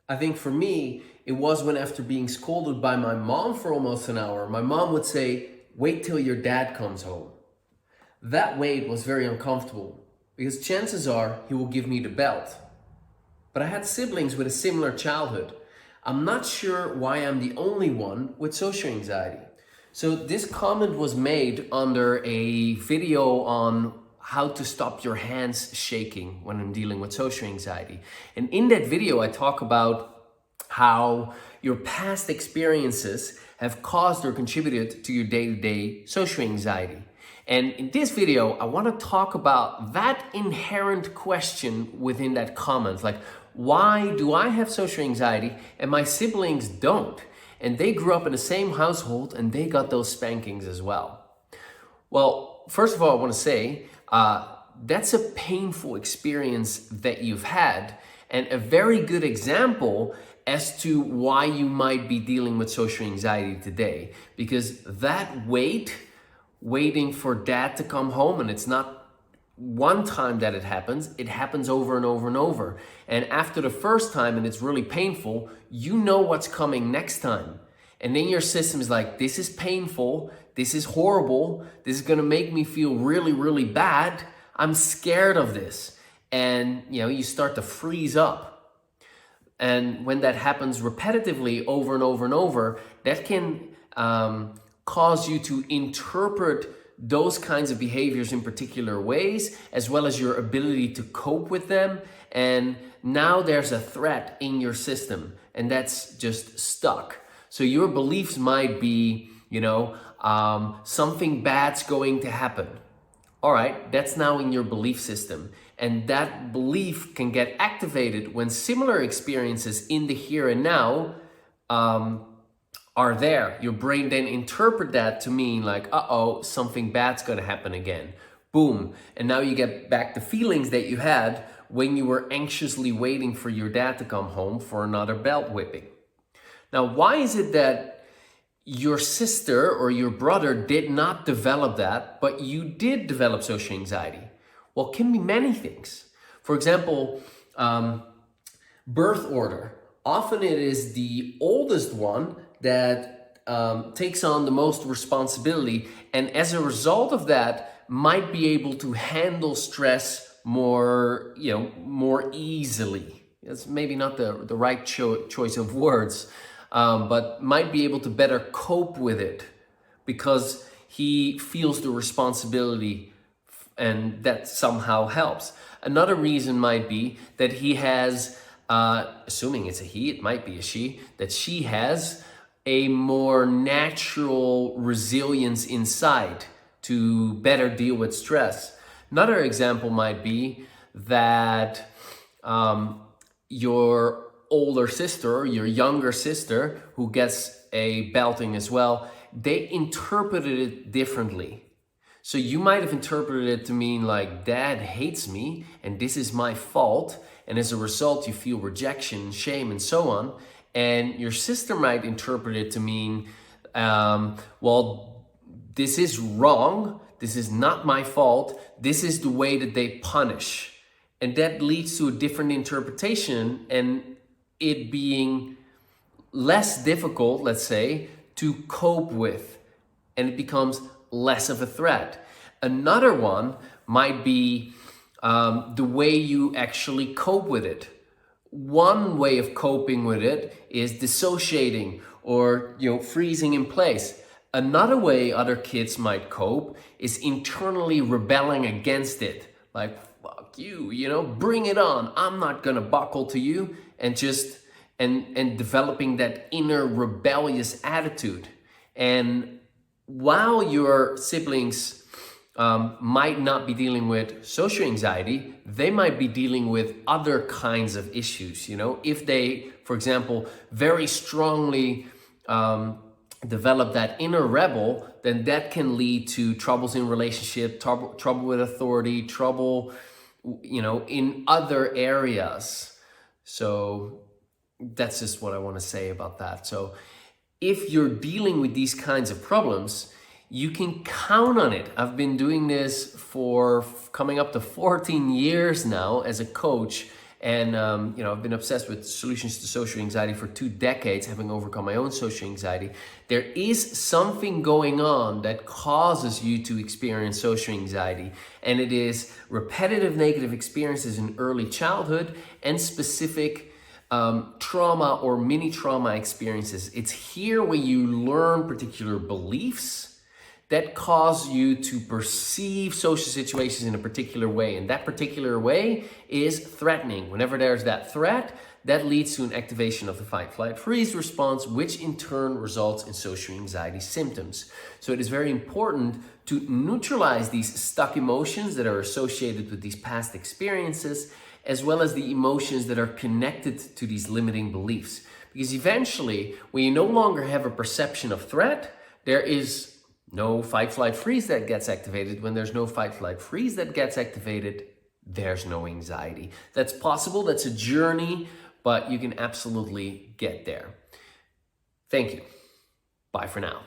I think for me, it was when after being scolded by my mom for almost an hour, my mom would say, "Wait till your dad comes home." That wait was very uncomfortable because chances are he will give me the belt. But I had siblings with a similar childhood. I'm not sure why I'm the only one with social anxiety. So this comment was made under a video on how to stop your hands shaking when I'm dealing with social anxiety. And in that video, I talk about how your past experiences have caused or contributed to your day-to-day social anxiety. And in this video, I want to talk about that inherent question within that comment. Like, why do I have social anxiety and my siblings don't? And they grew up in the same household and they got those spankings as well. Well, first of all, I want to say that's a painful experience that you've had and a very good example as to why you might be dealing with social anxiety today. Because that waiting for dad to come home, and it's not one time that it happens over and over and over. And after the first time, and it's really painful, you know what's coming next time. And then your system is like, this is painful, this is horrible, this is gonna make me feel really, really bad. I'm scared of this. And you start to freeze up. And when that happens repetitively over and over and over, that can cause you to interpret those kinds of behaviors in particular ways, as well as your ability to cope with them. And now there's a threat in your system, and that's just stuck. So your beliefs might be, something bad's going to happen. All right, that's now in your belief system. And that belief can get activated when similar experiences in the here and now are there. Your brain then interpret that to mean like, uh-oh, something bad's gonna happen again. Boom. And now you get back the feelings that you had when you were anxiously waiting for your dad to come home for another belt whipping. Now, why is it that your sister or your brother did not develop that, but you did develop social anxiety? Well, it can be many things. For example, birth order. Often it is the oldest one that takes on the most responsibility, and as a result of that, might be able to handle stress more easily. That's maybe not the right choice of words, but might be able to better cope with it because he feels the responsibility, and that somehow helps. Another reason might be that he has, assuming it's a he, it might be a she, that she has a more natural resilience inside to better deal with stress. Another example might be that your older sister, your younger sister, who gets a belting as well, they interpreted it differently. So you might have interpreted it to mean like, dad hates me and this is my fault. And as a result, you feel rejection, shame, and so on. And your sister might interpret it to mean, well, this is wrong. This is not my fault. This is the way that they punish. And that leads to a different interpretation and it being less difficult, let's say, to cope with. And it becomes less of a threat. Another one might be the way you actually cope with it. One way of coping with it is dissociating or freezing in place. Another way other kids might cope is internally rebelling against it. Like, fuck you, bring it on. I'm not gonna buckle to you, and just and developing that inner rebellious attitude. And while your siblings might not be dealing with social anxiety, they might be dealing with other kinds of issues. If they, for example, very strongly develop that inner rebel, then that can lead to troubles in relationship, trouble with authority, trouble, in other areas. So that's just what I want to say about that. So if you're dealing with these kinds of problems, you can count on it. I've been doing this for coming up to 14 years now as a coach, And, I've been obsessed with solutions to social anxiety for 2 decades, having overcome my own social anxiety. There is something going on that causes you to experience social anxiety. And it is repetitive negative experiences in early childhood and specific trauma or mini trauma experiences. It's here where you learn particular beliefs that cause you to perceive social situations in a particular way. And that particular way is threatening. Whenever there's that threat, that leads to an activation of the fight, flight, freeze response, which in turn results in social anxiety symptoms. So it is very important to neutralize these stuck emotions that are associated with these past experiences, as well as the emotions that are connected to these limiting beliefs. Because eventually, when you no longer have a perception of threat, there is no fight, flight, freeze that gets activated. When there's no fight, flight, freeze that gets activated, there's no anxiety. That's possible. That's a journey, but you can absolutely get there. Thank you. Bye for now.